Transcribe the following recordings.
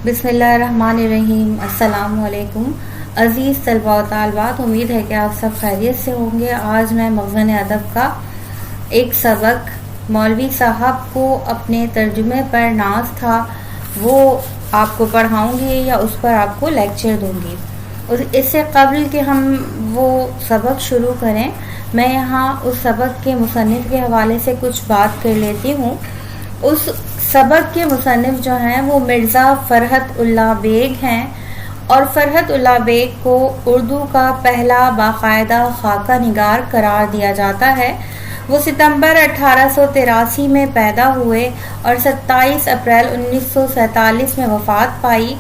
بسم اللہ الرحمن الرحیم۔ السلام علیکم عزیز طلباء و طالبات، امید ہے کہ آپ سب خیریت سے ہوں گے۔ آج میں مخزن ادب کا ایک سبق مولوی صاحب کو اپنے ترجمے پر ناز تھا وہ آپ کو پڑھاؤں گی یا اس پر آپ کو لیکچر دوں گی۔ اور اس سے قبل کہ ہم وہ سبق شروع کریں، میں یہاں اس سبق کے مصنف کے حوالے سے کچھ بات کر لیتی ہوں۔ اس سبق کے مصنف جو ہیں وہ مرزا فرحت اللہ بیگ ہیں، اور فرحت اللہ بیگ کو اردو کا پہلا باقاعدہ خاکہ نگار قرار دیا جاتا ہے۔ وہ ستمبر 1883 میں پیدا ہوئے اور 27 اپریل 1947 میں وفات پائی۔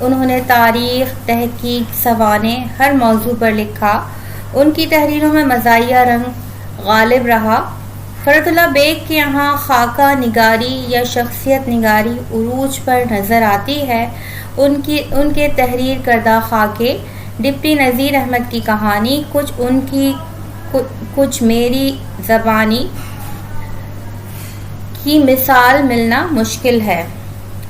انہوں نے تاریخ، تحقیق، سوانح ہر موضوع پر لکھا۔ ان کی تحریروں میں مزاحیہ رنگ غالب رہا۔ فرحت اللہ بیگ کے یہاں خاکہ نگاری یا شخصیت نگاری عروج پر نظر آتی ہے۔ ان کے تحریر کردہ خاکے ڈپٹی نذیر احمد کی کہانی، کچھ ان کی کچھ میری زبانی کی مثال ملنا مشکل ہے۔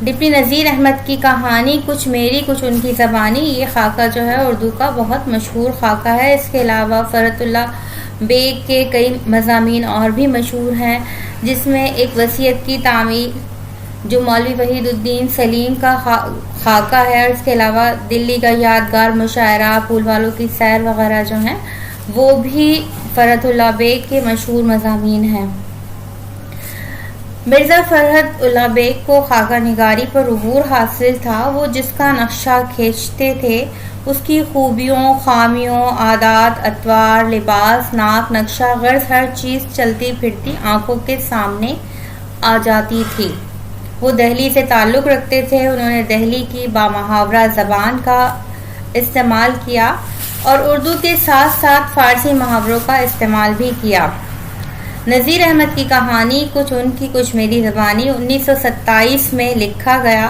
ڈپٹی نذیر احمد کی کہانی کچھ میری کچھ ان کی زبانی، یہ خاکہ جو ہے اردو کا بہت مشہور خاکہ ہے۔ اس کے علاوہ فرحت اللہ بیگ کے کئی مضامین اور بھی مشہور ہیں، جس میں ایک وصیت کی تعمیر جو مولوی وحید الدین سلیم کا خاکہ ہے، اور اس کے علاوہ دلی کا یادگار مشاعرہ، پھول والوں کی سیر وغیرہ جو ہیں وہ بھی فرحت اللہ بیگ کے مشہور مضامین ہیں۔ مرزا فرحت اللہ بیگ کو خاکہ نگاری پر عبور حاصل تھا۔ وہ جس کا نقشہ کھینچتے تھے اس کی خوبیوں، خامیوں، عادات، اطوار، لباس، ناک، نقشہ، غرض ہر چیز چلتی پھرتی آنکھوں کے سامنے آ جاتی تھی۔ وہ دہلی سے تعلق رکھتے تھے۔ انہوں نے دہلی کی بامحاورہ زبان کا استعمال کیا اور اردو کے ساتھ ساتھ فارسی محاوروں کا استعمال بھی کیا۔ نذیر احمد کی کہانی کچھ ان کی کچھ میری زبانی 1927 میں لکھا گیا۔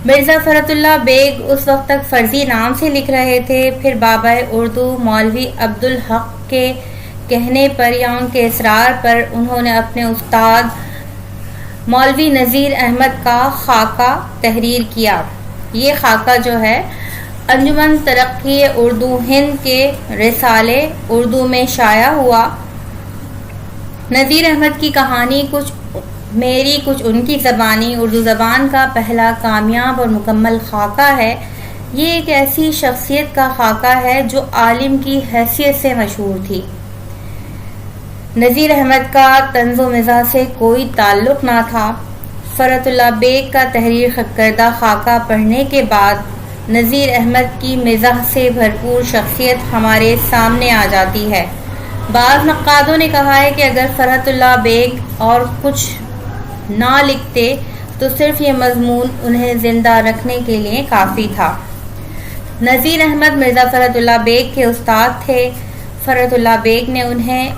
مرزا فرحت اللہ بیگ اس وقت تک فرضی نام سے لکھ رہے تھے، پھر بابا اردو مولوی عبدالحق کے کہنے پر یا ان کے اصرار پر انہوں نے اپنے استاد مولوی نذیر احمد کا خاکہ تحریر کیا۔ یہ خاکہ جو ہے انجمن ترقی اردو ہند کے رسالے اردو میں شائع ہوا۔ نذیر احمد کی کہانی کچھ میری کچھ ان کی زبانی اردو زبان کا پہلا کامیاب اور مکمل خاکہ ہے۔ یہ ایک ایسی شخصیت کا خاکہ ہے جو عالم کی حیثیت سے مشہور تھی۔ نذیر احمد کا طنز و مزاح سے کوئی تعلق نہ تھا۔ فرحت اللہ بیگ کا تحریر کردہ خاکہ پڑھنے کے بعد نذیر احمد کی مزاح سے بھرپور شخصیت ہمارے سامنے آ جاتی ہے۔ بعض نقادوں نے کہا ہے کہ اگر فرحت اللہ بیگ اور کچھ نہ لکھتے تو صرف یہ مضمون انہیں زندہ رکھنے کے لیے کافی تھا۔ نذیر احمد مرزا فرحت اللہ بیگ کے استاد تھے۔ فرحت اللہ بیگ نے انہیں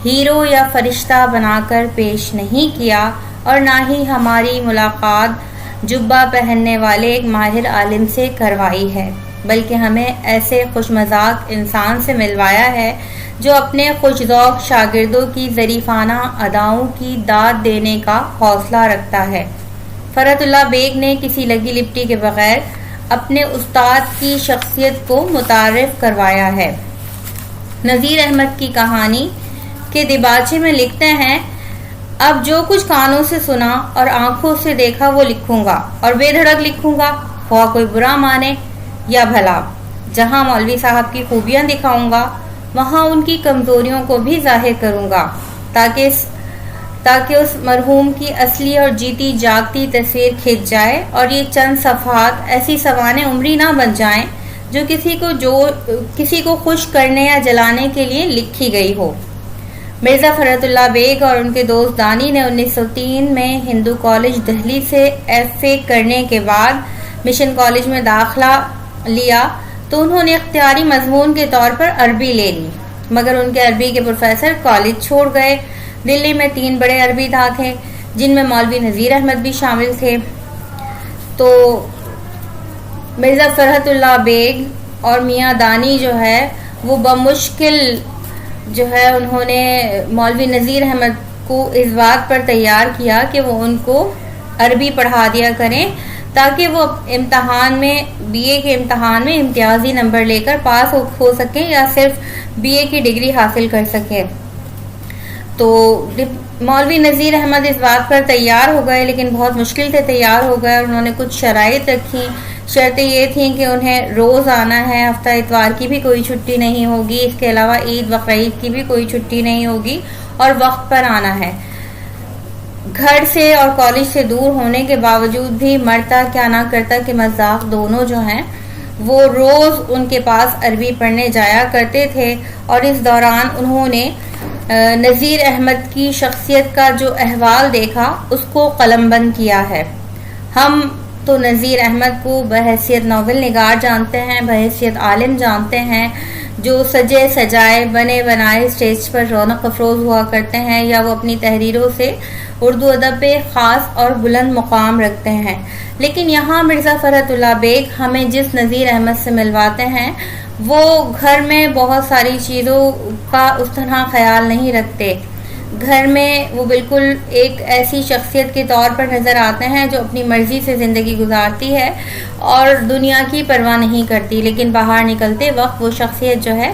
ہیرو یا فرشتہ بنا کر پیش نہیں کیا، اور نہ ہی ہماری ملاقات جبہ پہننے والے ایک ماہر عالم سے کروائی ہے، بلکہ ہمیں ایسے خوش مذاق انسان سے ملوایا ہے جو اپنے خوش ذوق شاگردوں کی ظریفانہ اداؤں کی داد دینے کا حوصلہ رکھتا ہے۔ فرحت اللہ بیگ نے کسی لگی لپٹی کے بغیر اپنے استاد کی شخصیت کو متعارف کروایا ہے۔ نذیر احمد کی کہانی کے دیباچے میں لکھتے ہیں، اب جو کچھ کانوں سے سنا اور آنکھوں سے دیکھا وہ لکھوں گا، اور بے دھڑک لکھوں گا، خواہ کوئی برا مانے یا بھلا۔ جہاں مولوی صاحب کی خوبیاں دکھاؤں گا وہاں ان کی کمزوریوں کو بھی ظاہر کروں گا، تاکہ اس مرحوم کی اصلی اور جیتی جاگتی تصویر کھنچ جائے، اور یہ چند صفحات ایسی سوانح عمری نہ بن جائیں جو کسی کو خوش کرنے یا جلانے کے لیے لکھی گئی ہو۔ مرزا فرحت اللہ بیگ اور ان کے دوست دانی نے 1903 میں ہندو کالج دہلی سے FA کرنے کے بعد مشن کالج میں داخلہ لیا تو انہوں نے اختیاری مضمون کے طور پر عربی لے لی، مگر ان کے عربی کے پروفیسر کالج چھوڑ گئے۔ دلی میں 3 بڑے عربی داں تھے جن میں مولوی نذیر احمد بھی شامل تھے، تو مرزا فرحت اللہ بیگ اور میاں دانی جو ہے وہ بمشکل جو ہے انہوں نے مولوی نذیر احمد کو اس بات پر تیار کیا کہ وہ ان کو عربی پڑھا دیا کریں تاکہ وہ امتحان میں بی اے کے امتحان میں امتیازی نمبر لے کر پاس ہو سکیں یا صرف بی اے کی ڈگری حاصل کر سکیں۔ تو مولوی نذیر احمد اس بات پر تیار ہو گئے، لیکن بہت مشکل سے تیار ہو گئے، اور انہوں نے کچھ شرائط رکھی۔ شرطیں یہ تھیں کہ انہیں روز آنا ہے، ہفتہ اتوار کی بھی کوئی چھٹی نہیں ہوگی، اس کے علاوہ عید بقرعید کی بھی کوئی چھٹی نہیں ہوگی، اور وقت پر آنا ہے۔ گھر سے اور کالج سے دور ہونے کے باوجود بھی مرتا کیا نہ کرتا کہ مذاق دونوں جو ہیں وہ روز ان کے پاس عربی پڑھنے جایا کرتے تھے، اور اس دوران انہوں نے نذیر احمد کی شخصیت کا جو احوال دیکھا اس کو قلم بند کیا ہے۔ ہم تو نذیر احمد کو بحیثیت ناول نگار جانتے ہیں، بحیثیت عالم جانتے ہیں، جو سجے سجائے بنے بنائے اسٹیج پر رونق افروز ہوا کرتے ہیں، یا وہ اپنی تحریروں سے اردو ادب پہ خاص اور بلند مقام رکھتے ہیں۔ لیکن یہاں مرزا فرحت اللہ بیگ ہمیں جس نذیر احمد سے ملواتے ہیں وہ گھر میں بہت ساری چیزوں کا اس طرح خیال نہیں رکھتے۔ گھر میں وہ بالکل ایک ایسی شخصیت کے طور پر نظر آتے ہیں جو اپنی مرضی سے زندگی گزارتی ہے اور دنیا کی پرواہ نہیں کرتی، لیکن باہر نکلتے وقت وہ شخصیت جو ہے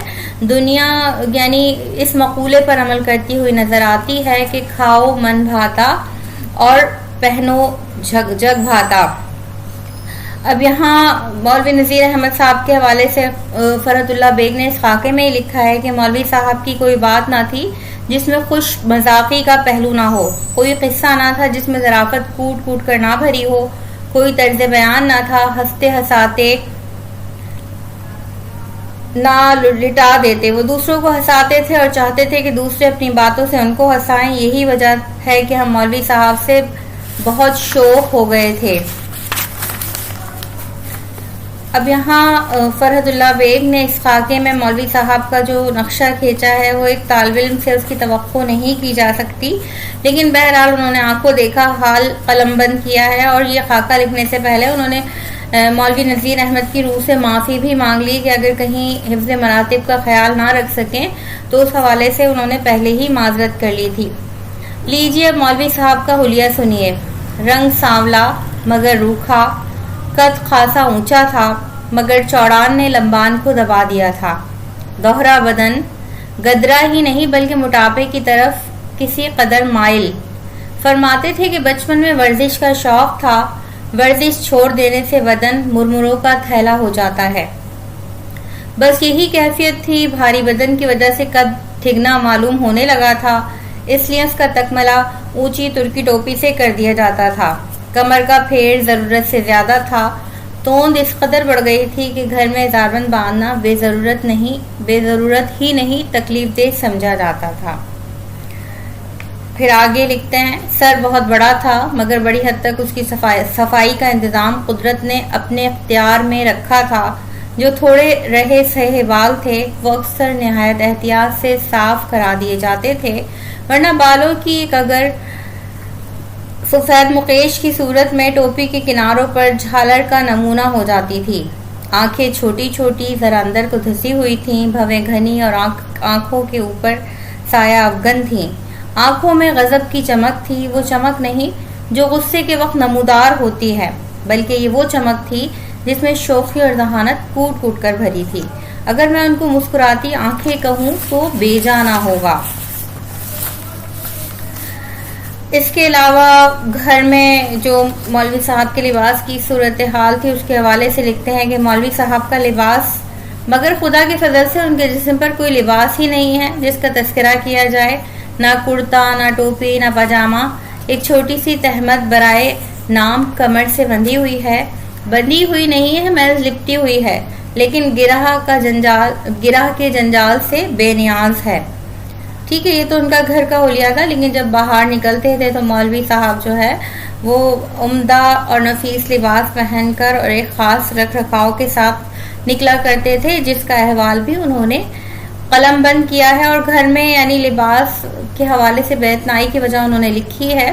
دنیا یعنی اس مقولے پر عمل کرتی ہوئی نظر آتی ہے کہ کھاؤ من بھاتا اور پہنو جگ بھاتا۔ اب یہاں مولوی نذیر احمد صاحب کے حوالے سے فرحت اللہ بیگ نے اس خاکے میں ہی لکھا ہے کہ مولوی صاحب کی کوئی بات نہ تھی جس میں خوش مذاقی کا پہلو نہ ہو، کوئی قصہ نہ تھا جس میں ظرافت کوٹ کوٹ کر نہ بھری ہو، کوئی طرز بیان نہ تھا ہنستے ہنساتے نہ لٹا دیتے۔ وہ دوسروں کو ہنساتے تھے اور چاہتے تھے کہ دوسرے اپنی باتوں سے ان کو ہنسائیں۔ یہی وجہ ہے کہ ہم مولوی صاحب سے بہت شوق ہو گئے تھے۔ اب یہاں فرحت اللہ بیگ نے اس خاکے میں مولوی صاحب کا جو نقشہ کھینچا ہے وہ ایک طالب علم سے اس کی توقع نہیں کی جا سکتی، لیکن بہرحال انہوں نے آنکھ کو دیکھا حال قلم بند کیا ہے، اور یہ خاکہ لکھنے سے پہلے انہوں نے مولوی نذیر احمد کی روح سے معافی بھی مانگ لی کہ اگر کہیں حفظ مراتب کا خیال نہ رکھ سکیں تو اس حوالے سے انہوں نے پہلے ہی معذرت کر لی تھی۔ لیجیے اب مولوی صاحب کا حلیہ سنیے۔ رنگ سانولا مگر روکھا، قد خاصا اونچا تھا مگر چوڑان نے لمبان کو دبا دیا تھا، دوہرا بدن، گدرا ہی نہیں بلکہ موٹاپے کی طرف کسی قدر مائل۔ فرماتے تھے کہ بچپن میں ورزش کا شوق تھا، ورزش چھوڑ دینے سے بدن مرمروں کا تھیلا ہو جاتا ہے۔ بس یہی کیفیت تھی، بھاری بدن کی وجہ سے قد ٹھگنا معلوم ہونے لگا تھا، اس لیے اس کا تکملہ اونچی ترکی ٹوپی سے کر دیا جاتا تھا۔ کمر کا پھیر ضرورت سے زیادہ تھا، توند اس قدر بڑھ گئی تھی کہ گھر میں زاربند باندھنا بے ضرورت ہی نہیں تکلیف دہ سمجھا جاتا تھا۔ پھر آگے لکھتے ہیں، سر بہت بڑا تھا مگر بڑی حد تک اس کی صفائی کا انتظام قدرت نے اپنے اختیار میں رکھا تھا۔ جو تھوڑے رہے سہے بال تھے وہ اکثر نہایت احتیاط سے صاف کرا دیے جاتے تھے، ورنہ بالوں کی ایک اگر سفید مقیش کی صورت میں ٹوپی کے کناروں پر جھالر کا نمونہ ہو جاتی تھی۔ آنکھیں چھوٹی چھوٹی ذرا اندر کو دھسی ہوئی تھیں، بھویں گھنی اور آنکھوں کے اوپر سایہ افغن تھیں۔ آنکھوں میں غضب کی چمک تھی، وہ چمک نہیں جو غصے کے وقت نمودار ہوتی ہے، بلکہ یہ وہ چمک تھی جس میں شوخی اور ذہانت کوٹ کوٹ کر بھری تھی۔ اگر میں ان کو مسکراتی آنکھیں کہوں تو بے جانا ہوگا۔ اس کے علاوہ گھر میں جو مولوی صاحب کے لباس کی صورتحال تھی اس کے حوالے سے لکھتے ہیں کہ مولوی صاحب کا لباس مگر خدا کے فضل سے ان کے جسم پر کوئی لباس ہی نہیں ہے جس کا تذکرہ کیا جائے، نہ کرتا، نہ ٹوپی، نہ پاجامہ۔ ایک چھوٹی سی تہمت برائے نام کمر سے بندھی ہوئی نہیں ہے، محض لپٹی ہوئی ہے، لیکن گرہ کے جنجال سے بے نیاز ہے۔ ٹھیک ہے، یہ تو ان کا گھر کا حلیہ تھا، لیکن جب باہر نکلتے تھے تو مولوی صاحب جو ہے وہ عمدہ اور نفیس لباس پہن کر اور ایک خاص رکھ رکھاؤ کے ساتھ نکلا کرتے تھے، جس کا احوال بھی انہوں نے قلم بند کیا ہے۔ اور گھر میں یعنی لباس کے حوالے سے بے اتنائی کی وجہ انہوں نے لکھی ہے۔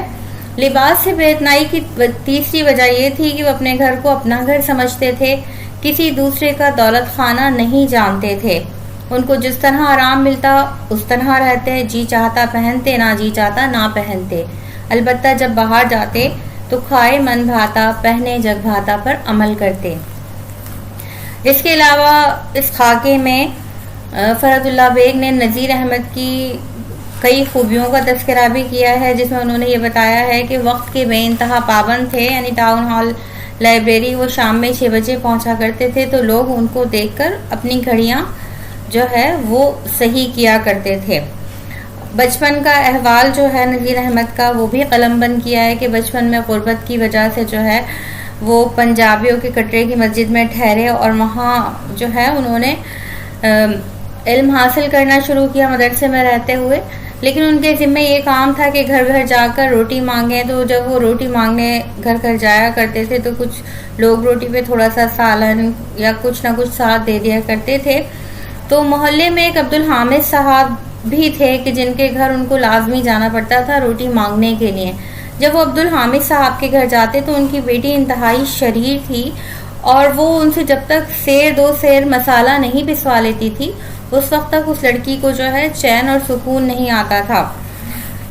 لباس سے بے اتنائی کی تیسری وجہ یہ تھی کہ وہ اپنے گھر کو اپنا گھر سمجھتے تھے، کسی دوسرے کا دولت خانہ نہیں جانتے تھے۔ ان کو جس طرح آرام ملتا اس طرح رہتے، جی چاہتا پہنتے، نہ جی چاہتا نہ پہنتے۔ البتہ جب باہر جاتے تو کھائے من بھاتا پہنے جگ بھاتا پر عمل کرتے۔ اس کے علاوہ اس خاکے میں فرحت اللہ بیگ نے نذیر احمد کی کئی خوبیوں کا تذکرہ بھی کیا ہے، جس میں انہوں نے یہ بتایا ہے کہ وقت کے بے انتہا پابند تھے، یعنی ٹاؤن ہال لائبریری وہ شام میں 6 بجے پہنچا کرتے تھے تو لوگ ان کو دیکھ کر اپنی گھڑیاں جو ہے وہ صحیح کیا کرتے تھے۔ بچپن کا احوال جو ہے نذیر احمد کا وہ بھی قلم بند کیا ہے کہ بچپن میں غربت کی وجہ سے جو ہے وہ پنجابیوں کے کٹرے کی مسجد میں ٹھہرے اور وہاں جو ہے انہوں نے علم حاصل کرنا شروع کیا مدرسے میں رہتے ہوئے، لیکن ان کے ذمہ یہ کام تھا کہ گھر گھر جا کر روٹی مانگیں۔ تو جب وہ روٹی مانگنے گھر گھر جایا کرتے تھے تو کچھ لوگ روٹی پہ تھوڑا سا سالن یا کچھ نہ کچھ ساتھ دے دیا کرتے تھے۔ تو محلے میں ایک عبدالحامد صاحب بھی تھے کہ جن کے گھر ان کو لازمی جانا پڑتا تھا روٹی مانگنے کے لیے۔ جب وہ عبدالحامد صاحب کے گھر جاتے تو ان کی بیٹی انتہائی شریر تھی اور وہ ان سے جب تک سیر 2 سیر مسالہ نہیں پسوا لیتی تھی اس وقت تک اس لڑکی کو جو ہے چین اور سکون نہیں آتا تھا۔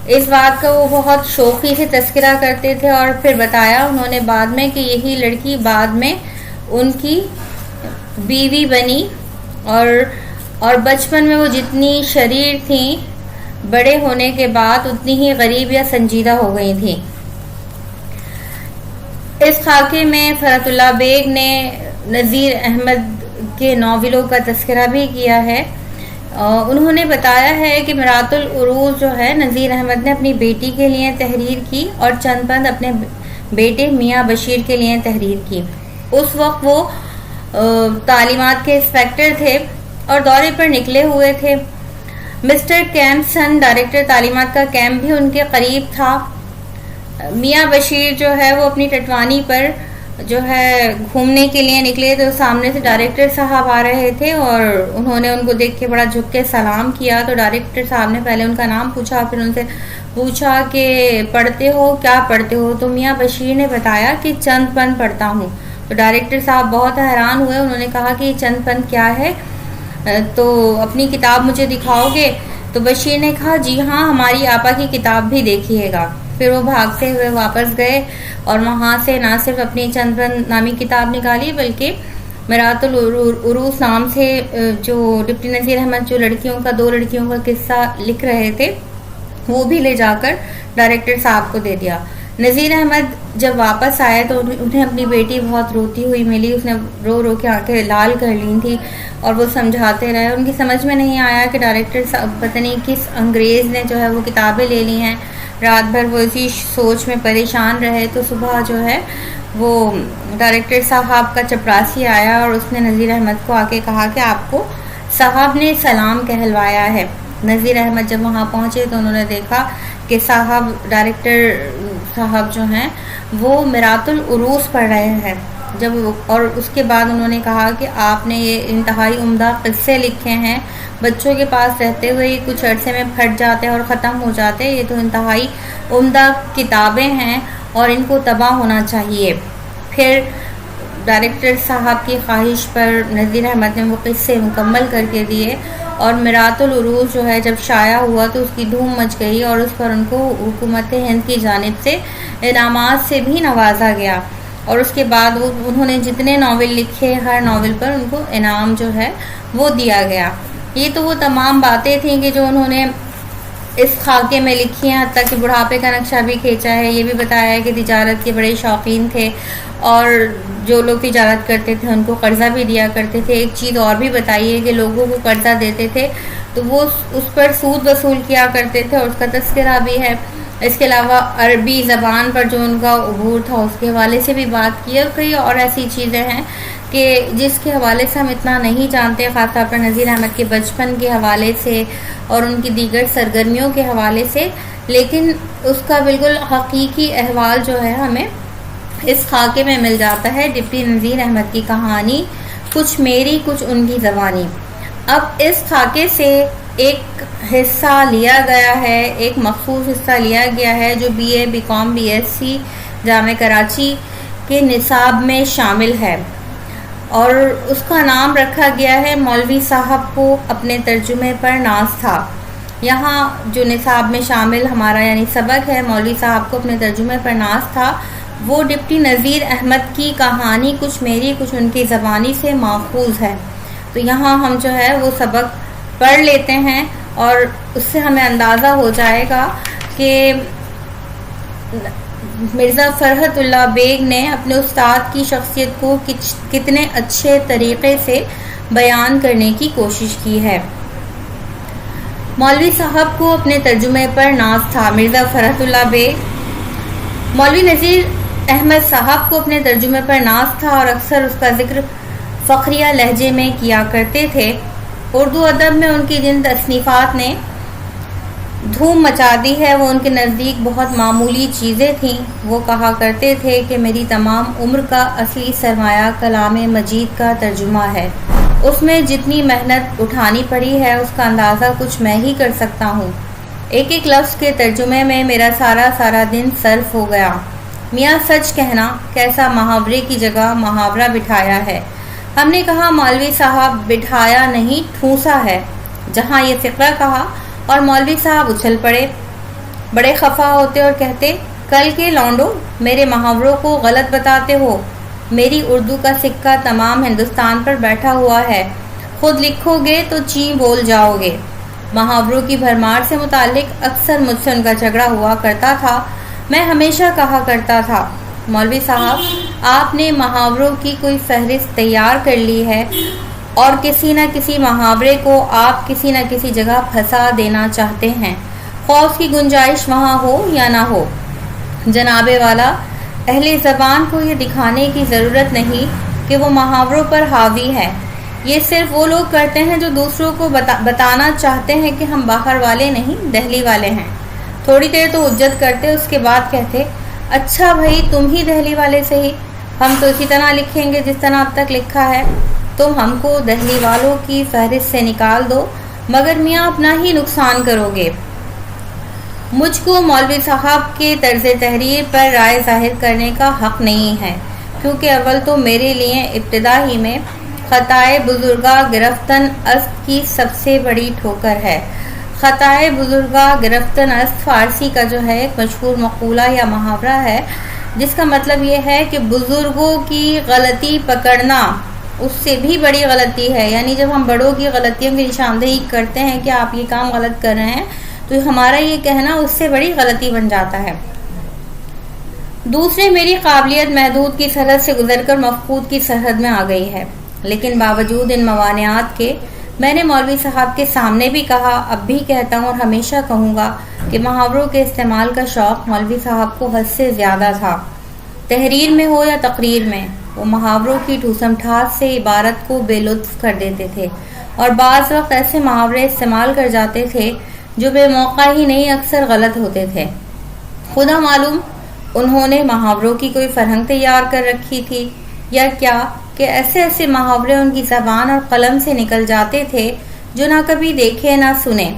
اس بات کا وہ بہت شوخی سے تذکرہ کرتے تھے اور پھر بتایا انہوں نے بعد میں کہ یہی لڑکی بعد میں ان کی بیوی بنی اور بچپن میں وہ جتنی شریر تھیں بڑے ہونے کے بعد اتنی ہی غریب یا سنجیدہ ہو گئی تھیں۔ اس خاکے میں فرحت اللہ بیگ نے نذیر احمد کے ناولوں کا تذکرہ بھی کیا ہے۔ انہوں نے بتایا ہے کہ مرات العروج جو ہے نذیر احمد نے اپنی بیٹی کے لیے تحریر کی اور چند بند اپنے بیٹے میاں بشیر کے لیے تحریر کی۔ اس وقت وہ تعلیمات کے انسپیکٹر تھے اور دورے پر نکلے ہوئے تھے۔ مسٹر کیمپسن ڈائریکٹر تعلیمات کا کیمپ بھی ان کے قریب تھا۔ میاں بشیر جو ہے وہ اپنی ٹٹوانی پر جو ہے گھومنے کے لیے نکلے تو سامنے سے ڈائریکٹر صاحب آ رہے تھے اور انہوں نے ان کو دیکھ کے بڑا جھک کے سلام کیا۔ تو ڈائریکٹر صاحب نے پہلے ان کا نام پوچھا، پھر ان سے پوچھا کہ پڑھتے ہو، کیا پڑھتے ہو؟ تو میاں بشیر نے بتایا کہ چند پن پڑھتا ہوں۔ تو ڈائریکٹر صاحب بہت حیران ہوئے، انہوں نے کہا کہ یہ چند پن کیا ہے، تو اپنی کتاب مجھے دکھاؤ گے؟ تو بشیر نے کہا جی ہاں، ہماری آپا کی کتاب بھی دیکھیے گا۔ پھر وہ بھاگتے ہوئے واپس گئے اور وہاں سے نہ صرف اپنی چند پن نامی کتاب نکالی بلکہ مرات العروس نام سے جو ڈپٹی نذیر احمد جو لڑکیوں کا 2 لڑکیوں کا قصہ لکھ رہے تھے وہ بھی لے جا کر ڈائریکٹر صاحب کو دے دیا۔ نذیر احمد جب واپس آئے تو انہیں اپنی بیٹی بہت روتی ہوئی ملی، اس نے رو رو کے آنکھیں لال کر لی تھی اور وہ سمجھاتے رہے۔ ان کی سمجھ میں نہیں آیا کہ ڈائریکٹر صاحب پتہ نہیں کس انگریز نے جو ہے وہ کتابیں لے لی ہیں۔ رات بھر وہ اسی سوچ میں پریشان رہے تو صبح جو ہے وہ ڈائریکٹر صاحب کا چپراسی آیا اور اس نے نذیر احمد کو آ کے کہا کہ آپ کو صاحب نے سلام کہلوایا ہے۔ نذیر احمد جب وہاں پہنچے تو انہوں نے دیکھا کہ صاحب ڈائریکٹر صاحب جو ہیں وہ مرات العروس پڑھ رہے ہیں اور اس کے بعد انہوں نے کہا کہ آپ نے یہ انتہائی عمدہ قصے لکھے ہیں، بچوں کے پاس رہتے ہوئے یہ کچھ عرصے میں پھٹ جاتے اور ختم ہو جاتے، یہ تو انتہائی عمدہ کتابیں ہیں اور ان کو طبع ہونا چاہیے۔ پھر ڈائریکٹر صاحب کی خواہش پر نذیر احمد نے وہ قصے مکمل کر کے دیے اور مرات العروج جو ہے جب شائع ہوا تو اس کی دھوم مچ گئی اور اس پر ان کو حکومت ہند کی جانب سے انعامات سے بھی نوازا گیا، اور اس کے بعد انہوں نے جتنے ناول لکھے ہر ناول پر ان کو انعام جو ہے وہ دیا گیا۔ یہ تو وہ تمام باتیں تھیں کہ جو انہوں نے اس خاکے میں لکھی ہیں، حتیٰ کہ بڑھاپے کا نقشہ بھی کھینچا ہے۔ یہ بھی بتایا ہے کہ تجارت کے بڑے شوقین تھے اور جو لوگ تجارت کرتے تھے ان کو قرضہ بھی دیا کرتے تھے۔ ایک چیز اور بھی بتائی ہے کہ لوگوں کو قرضہ دیتے تھے تو وہ اس پر سود وصول کیا کرتے تھے اور اس کا تذکرہ بھی ہے۔ اس کے علاوہ عربی زبان پر جو ان کا عبور تھا اس کے حوالے سے بھی بات کی، اور کئی اور ایسی چیزیں ہیں کہ جس کے حوالے سے ہم اتنا نہیں جانتے، خاص طور پر نذیر احمد کے بچپن کے حوالے سے اور ان کی دیگر سرگرمیوں کے حوالے سے، لیکن اس کا بالکل حقیقی احوال جو ہے ہمیں اس خاکے میں مل جاتا ہے۔ ڈپٹی نذیر احمد کی کہانی، کچھ میری کچھ ان کی زبانی۔ اب اس خاکے سے ایک حصہ لیا گیا ہے، ایک مخصوص حصہ لیا گیا ہے جو B A, B com, B S C جامعہ کراچی کے نصاب میں شامل ہے، اور اس کا نام رکھا گیا ہے مولوی صاحب کو اپنے ترجمے پر ناز تھا۔ یہاں جو نصاب میں شامل ہمارا یعنی سبق ہے، مولوی صاحب کو اپنے ترجمے پر ناز تھا، وہ ڈپٹی نذیر احمد کی کہانی کچھ میری کچھ ان کی زبانی سے ماخوذ ہے۔ تو یہاں ہم جو ہے وہ سبق پڑھ لیتے ہیں اور اس سے ہمیں اندازہ ہو جائے گا کہ مرزا فرحت اللہ بیگ نے اپنے استاد کی شخصیت کو کتنے اچھے طریقے سے بیان کرنے کی کوشش کی ہے۔ مولوی صاحب کو اپنے ترجمے پر ناز تھا۔ مرزا فرحت اللہ بیگ مولوی نذیر احمد صاحب کو اپنے ترجمے پر ناز تھا اور اکثر اس کا ذکر فقریہ لہجے میں کیا کرتے تھے۔ اردو ادب میں ان کی جن تصنیفات نے دھوم مچا دی ہے وہ ان کے نزدیک بہت معمولی چیزیں تھیں۔ وہ کہا کرتے تھے کہ میری تمام عمر کا اصلی سرمایہ کلام مجید کا ترجمہ ہے، اس میں جتنی محنت اٹھانی پڑی ہے اس کا اندازہ کچھ میں ہی کر سکتا ہوں۔ ایک ایک لفظ کے ترجمے میں میرا سارا دن صرف ہو گیا۔ میاں سچ کہنا، کیسا محاورے کی جگہ محاورہ بٹھایا ہے۔ ہم نے کہا مولوی صاحب بٹھایا نہیں ٹھونسا ہے۔ جہاں یہ فقرہ کہا اور مولوی صاحب اچھل پڑے، بڑے خفا ہوتے اور کہتے کل کے لونڈو میرے محاوروں کو غلط بتاتے ہو، میری اردو کا سکہ تمام ہندوستان پر بیٹھا ہوا ہے، خود لکھو گے تو چیں بول جاؤ گے۔ محاوروں کی بھرمار سے متعلق اکثر مجھ سے ان کا جھگڑا ہوا کرتا تھا۔ میں ہمیشہ کہا کرتا تھا مولوی صاحب آپ نے محاوروں کی کوئی فہرست تیار کر لی ہے اور کسی نہ کسی محاورے کو آپ کسی نہ کسی جگہ پھنسا دینا چاہتے ہیں، خواہ اس کی گنجائش وہاں ہو یا نہ ہو۔ جناب والا، اہل زبان کو یہ دکھانے کی ضرورت نہیں کہ وہ محاوروں پر حاوی ہے، یہ صرف وہ لوگ کرتے ہیں جو دوسروں کو بتانا چاہتے ہیں کہ ہم باہر والے نہیں دہلی والے ہیں۔ تھوڑی دیر تو حجت کرتے، اس کے بعد کہتے اچھا بھائی تم ہی دہلی والے سے ہی، ہم تو اسی طرح لکھیں گے جس طرح اب تک لکھا ہے، تم ہم کو دہلی والوں کی فہرست سے نکال دو مگر میاں اپنا ہی نقصان کرو گے۔ مجھ کو مولوی صاحب کے طرز تحریر پر رائے ظاہر کرنے کا حق نہیں ہے، کیونکہ اول تو میرے لیے ابتدا ہی میں خطائے بزرگاں گرفتن است کی سب سے بڑی ٹھوکر ہے۔ خطائے بزرگاں گرفتن است فارسی کا جو ہے ایک مشہور مقولہ یا محاورہ ہے، جس کا مطلب یہ ہے کہ بزرگوں کی غلطی پکڑنا اس سے بھی بڑی غلطی ہے۔ یعنی جب ہم بڑوں کی غلطیوں کی نشاندہی کرتے ہیں کہ آپ یہ کام غلط کر رہے ہیں تو ہمارا یہ کہنا اس سے بڑی غلطی بن جاتا ہے۔ دوسرے، میری قابلیت محدود کی سرحد سے گزر کر مفقود کی سرحد میں آ گئی ہے، لیکن باوجود ان موانعات کے میں نے مولوی صاحب کے سامنے بھی کہا، اب بھی کہتا ہوں اور ہمیشہ کہوں گا کہ محاوروں کے استعمال کا شوق مولوی صاحب کو حد سے زیادہ تھا۔ تحریر میں ہو یا تقریر میں، وہ محاوروں کی ٹھوسم ٹھاس سے عبارت کو بے لطف کر دیتے تھے اور بعض وقت ایسے محاورے استعمال کر جاتے تھے جو بے موقع ہی نہیں اکثر غلط ہوتے تھے۔ خدا معلوم انہوں نے محاوروں کی کوئی فرہنگ تیار کر رکھی تھی یا کیا کہ ایسے ایسے محاورے ان کی زبان اور قلم سے نکل جاتے تھے جو نہ کبھی دیکھے نہ سنے۔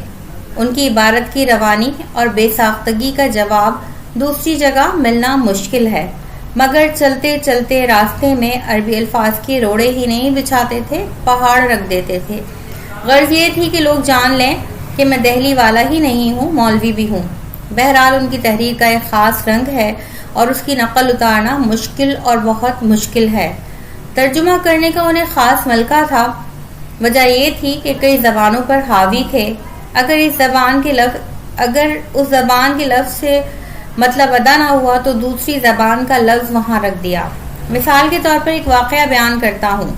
ان کی عبارت کی روانی اور بے ساختگی کا جواب دوسری جگہ ملنا مشکل ہے، مگر چلتے چلتے راستے میں عربی الفاظ کے روڑے ہی نہیں بچھاتے تھے، پہاڑ رکھ دیتے تھے۔ غرض یہ تھی کہ لوگ جان لیں کہ میں دہلی والا ہی نہیں ہوں، مولوی بھی ہوں۔ بہرحال ان کی تحریر کا ایک خاص رنگ ہے اور اس کی نقل اتارنا مشکل اور بہت مشکل ہے۔ ترجمہ کرنے کا انہیں خاص ملکہ تھا۔ وجہ یہ تھی کہ کئی زبانوں پر حاوی تھے۔ اگر اس زبان کے لفظ سے مطلب ادا نہ ہوا تو دوسری زبان کا لفظ وہاں رکھ دیا۔ مثال کے طور پر ایک واقعہ بیان کرتا ہوں۔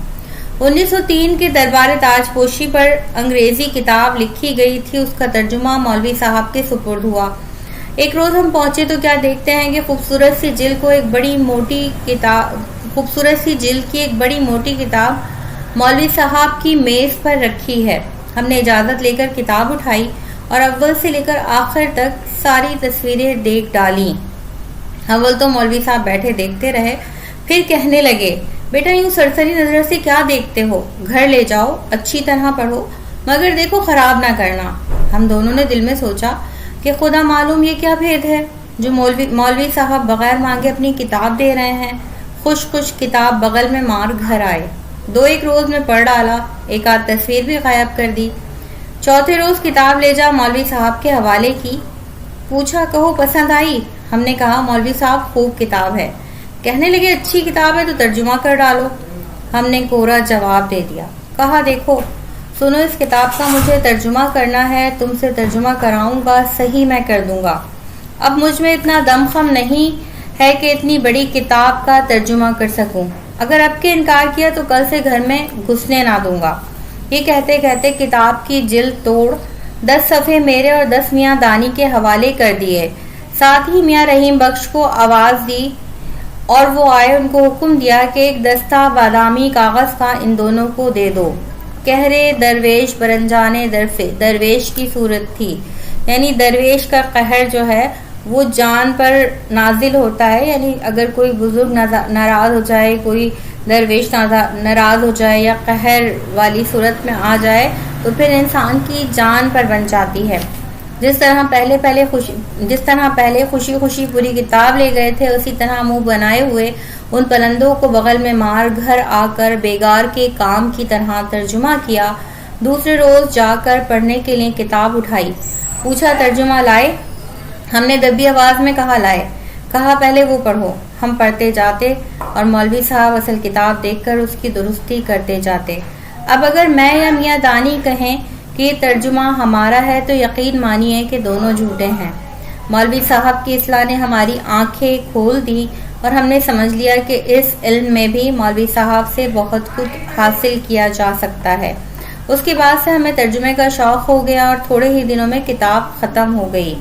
1903 کے دربار تاج پوشی پر انگریزی کتاب لکھی گئی تھی، اس کا ترجمہ مولوی صاحب کے سپرد ہوا۔ ایک روز ہم پہنچے تو کیا دیکھتے ہیں کہ خوبصورت سی جلد کی ایک بڑی موٹی کتاب مولوی صاحب کی میز پر رکھی ہے۔ ہم نے اجازت لے کر کتاب اٹھائی اور اول سے لے کر آخر تک ساری تصویریں دیکھ ڈالیں۔ اول تو مولوی صاحب بیٹھے دیکھتے رہے، پھر کہنے لگے بیٹا یوں سرسری نظر سے کیا دیکھتے ہو، گھر لے جاؤ اچھی طرح پڑھو مگر دیکھو خراب نہ کرنا۔ ہم دونوں نے دل میں سوچا کہ خدا معلوم یہ کیا بھید ہے جو مولوی صاحب بغیر مانگے اپنی کتاب دے رہے ہیں۔ خوش کتاب بغل میں مار گھر آئے، 2-1 روز میں پڑھ ڈالا، ایک آدھ تصویر بھی غائب کر دی۔ چوتھے روز کتاب لے جا مولوی صاحب کے حوالے کی، پوچھا کہو پسند آئی؟ ہم نے کہا مولوی صاحب خوب کتاب ہے، کہنے لگے اچھی کتاب ہے تو ترجمہ کر ڈالو۔ ہم نے کوڑا جواب دے دیا، کہا دیکھو سنو، اس کتاب کا مجھے ترجمہ کرنا ہے، تم سے ترجمہ کراؤں گا، صحیح میں کر دوں گا۔ اب مجھ میں اتنا دم خم نہیں ہے کہ اتنی بڑی کتاب کا ترجمہ کر سکوں، اگر اب کے انکار کیا تو کل سے گھر میں گھسنے نہ دوں گا۔ یہ کہتے کہتے کتاب کی جلد توڑ 10 صفحے میرے اور 10 میاں دانی کے حوالے کر دیے، ساتھ ہی میاں رحیم بخش کو آواز دی اور وہ آئے، ان کو حکم دیا کہ ایک دستہ بادامی کاغذ کا ان دونوں کو دے دو۔ قہرے درویش برنجانے درویش کی صورت تھی، یعنی درویش کا قہر جو ہے وہ جان پر نازل ہوتا ہے، یعنی اگر کوئی بزرگ ناراض ہو جائے، کوئی درویش ناراض ہو جائے یا قہر والی صورت میں آ جائے تو پھر انسان کی جان پر بن جاتی ہے۔ جس طرح پہلے خوشی خوشی پوری کتاب لے گئے تھے، اسی طرح منہ بنائے ہوئے ان پلندوں کو بغل میں مار گھر آ کر بیگار کے کام کی طرح ترجمہ کیا۔ دوسرے روز جا کر پڑھنے کے لیے کتاب اٹھائی، پوچھا ترجمہ لائے؟ ہم نے دبی آواز میں کہا لائے۔ کہا پہلے وہ پڑھو۔ ہم پڑھتے جاتے اور مولوی صاحب اصل کتاب دیکھ کر اس کی درستی کرتے جاتے۔ اب اگر میں یا میاں دانی کہیں کہ یہ ترجمہ ہمارا ہے تو یقین مانیے کہ دونوں جھوٹے ہیں۔ مولوی صاحب کی اصلاح نے ہماری آنکھیں کھول دی اور ہم نے سمجھ لیا کہ اس علم میں بھی مولوی صاحب سے بہت کچھ حاصل کیا جا سکتا ہے۔ اس کے بعد سے ہمیں ترجمے کا شوق ہو گیا اور تھوڑے ہی دنوں میں کتاب ختم ہو گئی۔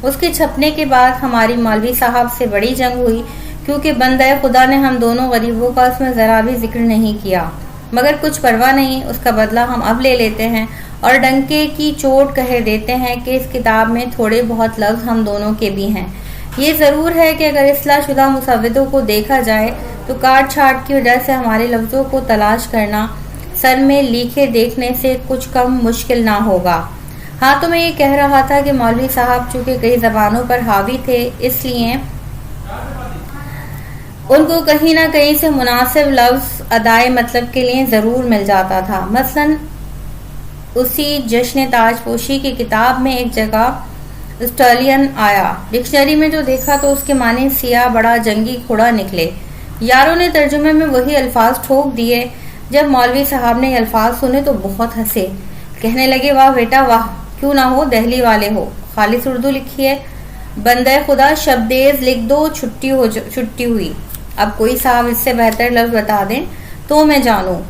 اس کے چھپنے کے بعد ہماری مولوی صاحب سے بڑی جنگ ہوئی، کیونکہ بندہ خدا نے ہم دونوں غریبوں کا اس میں ذرا بھی ذکر نہیں کیا، مگر کچھ پرواہ نہیں، اس کا بدلہ ہم اب لے لیتے ہیں اور ڈنکے کی چوٹ کہہ دیتے ہیں کہ اس کتاب میں تھوڑے بہت لفظ ہم دونوں کے بھی ہیں۔ یہ ضرور ہے کہ اگر اصلاح شدہ مسودوں کو دیکھا جائے تو کاٹ چھاٹ کی وجہ سے ہمارے لفظوں کو تلاش کرنا سر میں لکھے دیکھنے سے کچھ کم مشکل نہ ہوگا۔ ہاں تو میں یہ کہہ رہا تھا کہ مولوی صاحب چونکہ کئی زبانوں پر حاوی تھے، اس لیے ان کو کہیں نہ کہیں سے مناسب لفظ ادائے مطلب کے لیے ضرور مل جاتا تھا۔ مثلاً اسی جشن تاج پوشی کی کتاب میں ایک جگہ اسٹالین آیا، ڈکشنری میں جو دیکھا تو اس کے معنی سیاہ بڑا جنگی گھوڑا نکلے۔ یاروں نے ترجمے میں وہی الفاظ ٹھوک دیے۔ جب مولوی صاحب نے یہ الفاظ سنے تو بہت ہنسے، کہنے لگے واہ بیٹا واہ، کیوں نہ ہو دہلی والے ہو، خالص اردو لکھی ہے، بندہ خدا شبدیز لکھ دو، چھٹی ہوئی۔ اب کوئی صاحب اس سے بہتر لفظ بتا دیں تو میں جانوں۔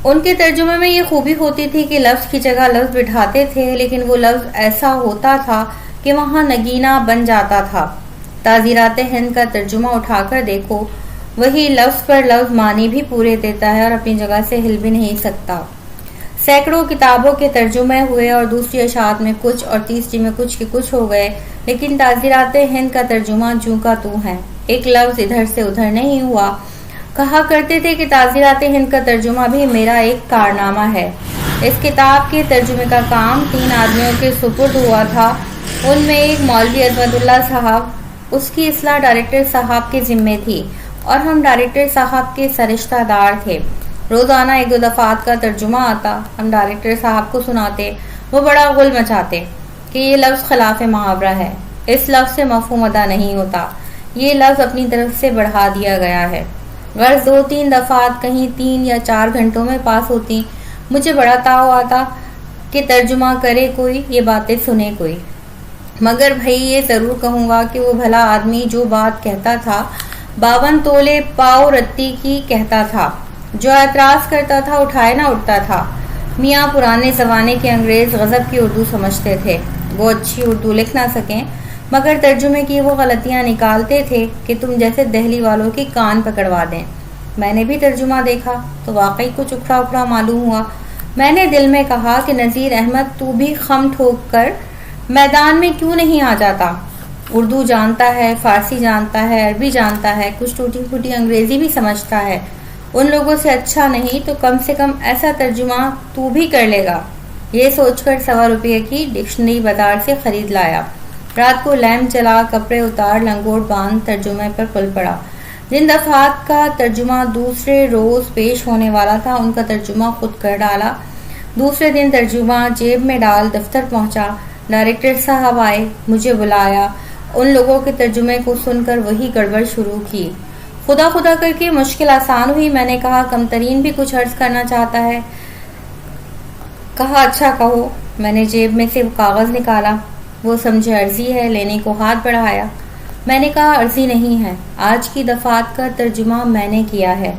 ان کے ترجمے میں یہ خوبی ہوتی تھی کہ لفظ کی جگہ لفظ بٹھاتے تھے، لیکن وہ لفظ ایسا ہوتا تھا کہ وہاں نگینہ بن جاتا تھا۔ تعزیرات ہند کا ترجمہ اٹھا کر دیکھو، وہی لفظ پر لفظ معنی بھی پورے دیتا ہے اور اپنی جگہ سے ہل بھی نہیں سکتا۔ سینکڑوں کتابوں کے ترجمے ہوئے اور دوسری اشاعت میں کچھ اور تیسری میں کچھ کے کچھ ہو گئے، لیکن تعزیرات ہند کا ترجمہ جوں کا توں ہے، ایک لفظ ادھر سے ادھر نہیں ہوا۔ کہا کرتے تھے کہ تعزیرات ہند کا ترجمہ بھی میرا ایک کارنامہ ہے۔ اس کتاب کے ترجمے کا کام 3 آدمیوں کے سپرد ہوا تھا، ان میں ایک مولوی عظمت اللہ صاحب، اس کی اصلاح ڈائریکٹر صاحب کے ذمے تھی اور ہم ڈائریکٹر صاحب کے سرشتہ دار تھے۔ روزانہ 1-2 دفعات کا ترجمہ آتا، ہم ڈائریکٹر صاحب کو سناتے، وہ بڑا غل مچاتے کہ یہ لفظ خلاف محاورہ ہے، اس لفظ سے مفہوم ادا نہیں ہوتا، یہ لفظ اپنی طرف سے بڑھا دیا گیا ہے۔ غرض 2-3 دفعات کہیں 3 یا 4 گھنٹوں میں پاس ہوتی۔ مجھے بڑا تاؤ آتا کہ ترجمہ کرے کوئی، یہ باتیں سنے کوئی، مگر بھئی یہ ضرور کہوں گا کہ وہ بھلا آدمی جو بات کہتا تھا 52 تولے پاؤ رتی کی کہتا تھا، جو اعتراض کرتا تھا اٹھائے نہ اٹھتا تھا۔ میاں پرانے زمانے کے انگریز غضب کی اردو سمجھتے تھے، وہ اچھی اردو لکھ نہ سکیں، مگر ترجمے کی وہ غلطیاں نکالتے تھے کہ تم جیسے دہلی والوں کے کان پکڑوا دیں۔ میں نے بھی ترجمہ دیکھا تو واقعی کچھ اکھڑا اکھڑا معلوم ہوا۔ میں نے دل میں کہا کہ نذیر احمد تو بھی خم ٹھوک کر میدان میں کیوں نہیں آ جاتا؟ اردو جانتا ہے، فارسی جانتا ہے، عربی جانتا ہے، کچھ ٹوٹی پھوٹی انگریزی بھی سمجھتا ہے، ان لوگوں سے اچھا نہیں تو کم سے کم ایسا ترجمہ تو بھی کر لے گا۔ یہ سوچ کر 1.25 روپے کی ڈکشنری بازار سے خرید لایا۔ رات کو لیمپ جلا، کپڑے اتار، لنگوٹ باندھ ترجمے پر کھل پڑا۔ جن دفعات کا ترجمہ دوسرے روز پیش ہونے والا تھا ان کا ترجمہ خود کر ڈالا۔ دوسرے دن ترجمہ جیب میں ڈال دفتر پہنچا۔ ڈائریکٹر صاحب آئے، مجھے بلایا، ان لوگوں کے ترجمے کو سن کر وہی گڑبڑ شروع کی۔ خدا خدا کر کے مشکل آسان ہوئی. میں نے کہا کم ترین بھی کچھ عرض کرنا چاہتا ہے. کہا اچھا کہو. میں نے جیب میں سے وہ کاغذ نکالا. وہ سمجھے عرضی ہے. لینے کو ہاتھ بڑھایا. میں نے کہا عرضی نہیں ہے, آج کی دفعات کا ترجمہ میں نے کیا ہے.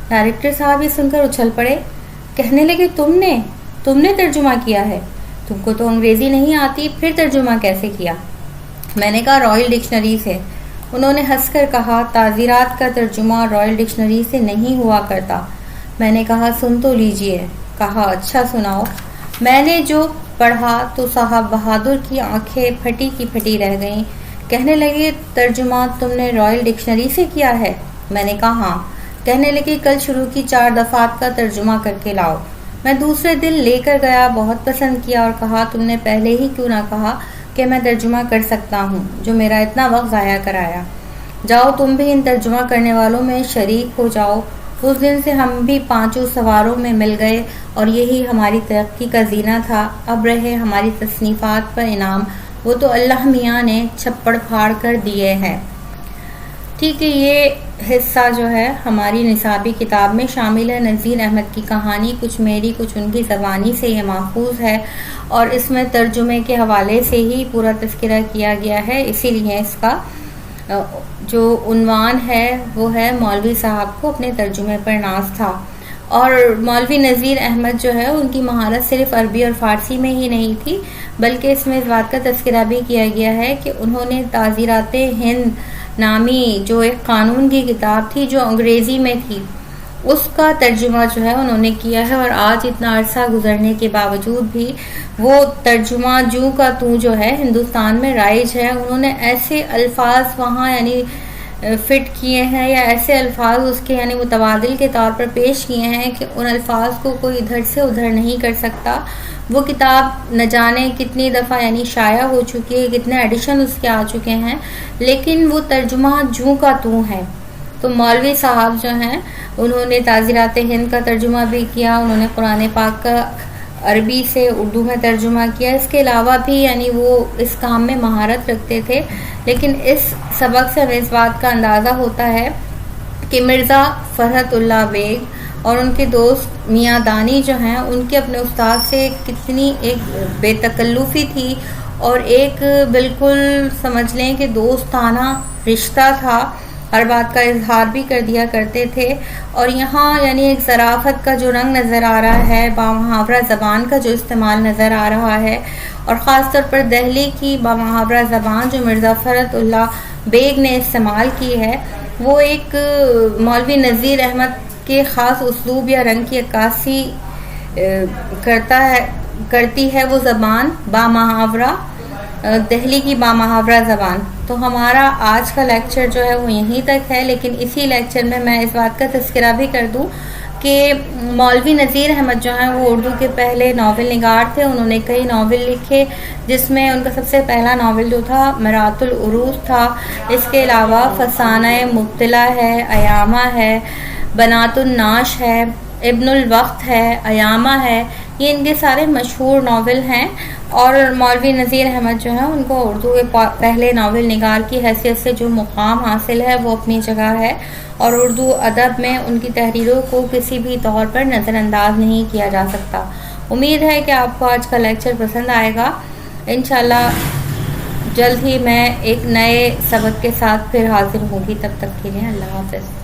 ڈائریکٹر صاحب یہ سن کر اچھل پڑے. کہنے لگے تم نے ترجمہ کیا ہے؟ تم کو تو انگریزی نہیں آتی, پھر ترجمہ کیسے کیا؟ میں نے کہا رائل ڈکشنری سے. انہوں نے ہنس کر کہا تعزیرات کا ترجمہ رائل ڈکشنری سے نہیں ہوا کرتا. میں نے کہا سن تو لیجئے. کہا اچھا سناؤ. میں نے جو پڑھا تو صاحب بہادر کی آنکھیں پھٹی کی پھٹی رہ گئیں. کہنے لگے ترجمہ تم نے رائل ڈکشنری سے کیا ہے؟ میں نے کہا ہاں. کہنے لگے کل شروع کی 4 دفعات کا ترجمہ کر کے لاؤ. میں دوسرے دن لے کر گیا. بہت پسند کیا اور کہا تم نے پہلے ہی کیوں نہ کہا کہ میں ترجمہ کر سکتا ہوں جو میرا اتنا وقت ضائع کرایا. جاؤ تم بھی ان ترجمہ کرنے والوں میں شریک ہو جاؤ. اس دن سے ہم بھی 5 سواروں میں مل گئے اور یہی ہماری ترقی کا زینہ تھا. اب رہے ہماری تصنیفات پر انعام, وہ تو اللہ میاں نے چھپڑ پھاڑ کر دیے ہیں. ٹھیک ہے, یہ حصہ جو ہے ہماری نصابی کتاب میں شامل ہے. نذیر احمد کی کہانی کچھ میری کچھ ان کی زبانی سے یہ محفوظ ہے اور اس میں ترجمے کے حوالے سے ہی پورا تذکرہ کیا گیا ہے. اسی لیے اس کا جو عنوان ہے وہ ہے مولوی صاحب کو اپنے ترجمے پر ناز تھا. اور مولوی نذیر احمد جو ہے ان کی مہارت صرف عربی اور فارسی میں ہی نہیں تھی بلکہ اس میں اس بات کا تذکرہ بھی کیا گیا ہے کہ انہوں نے تعزیرات ہند نامی جو ایک قانون کی کتاب تھی جو انگریزی میں تھی اس کا ترجمہ جو ہے انہوں نے کیا ہے. اور آج اتنا عرصہ گزرنے کے باوجود بھی وہ ترجمہ جو کا تو جو ہے ہندوستان میں رائج ہے. انہوں نے ایسے الفاظ وہاں یعنی فٹ کیے ہیں یا ایسے الفاظ اس کے یعنی متبادل کے طور پر پیش کیے ہیں کہ ان الفاظ کو کوئی ادھر سے ادھر نہیں کر سکتا. وہ کتاب نہ جانے کتنی دفعہ یعنی شائع ہو چکی ہے, کتنے ایڈیشن اس کے آ چکے ہیں, لیکن وہ ترجمہ جو کا تو ہے. تو مولوی صاحب جو ہیں انہوں نے تعزیرات ہند کا ترجمہ بھی کیا. انہوں نے قرآن پاک کا عربی سے اردو میں ترجمہ کیا. اس کے علاوہ بھی یعنی وہ اس کام میں مہارت رکھتے تھے. لیکن اس سبق سے ہمیں اس بات کا اندازہ ہوتا ہے کہ مرزا فرحت اللہ بیگ اور ان کے دوست میاں دانی جو ہیں ان کے اپنے استاد سے کتنی ایک بے تکلفی تھی اور ایک بالکل سمجھ لیں کہ دوستانہ رشتہ تھا. ہر بات کا اظہار بھی کر دیا کرتے تھے. اور یہاں یعنی ایک ظرافت کا جو رنگ نظر آ رہا ہے, بامحاورہ زبان کا جو استعمال نظر آ رہا ہے, اور خاص طور پر دہلی کی بامحاورہ زبان جو مرزا فرحت اللہ بیگ نے استعمال کی ہے, وہ ایک مولوی نذیر احمد کے خاص اسلوب یا رنگ کی عکاسی کرتی ہے. وہ زبان بامحاورہ دہلی کی بامحاورہ زبان. تو ہمارا آج کا لیکچر جو ہے وہ یہیں تک ہے, لیکن اسی لیکچر میں اس بات کا تذکرہ بھی کر دوں کہ مولوی نذیر احمد جو ہیں وہ اردو کے پہلے ناول نگار تھے. انہوں نے کئی ناول لکھے جس میں ان کا سب سے پہلا ناول جو تھا مرات العروس تھا. اس کے علاوہ فسانہ مبتلا ہے, ایامہ ہے, بنات الناش ہے, ابن الوقت ہے, ایامہ ہے. یہ ان کے سارے مشہور ناول ہیں. اور مولوی نذیر احمد جو ہیں ان کو اردو کے پہلے ناول نگار کی حیثیت سے جو مقام حاصل ہے وہ اپنی جگہ ہے, اور اردو ادب میں ان کی تحریروں کو کسی بھی طور پر نظر انداز نہیں کیا جا سکتا. امید ہے کہ آپ کو آج کا لیکچر پسند آئے گا. انشاءاللہ جلد ہی میں ایک نئے سبق کے ساتھ پھر حاضر ہوں گی. تب تک کے لیے اللہ حافظ.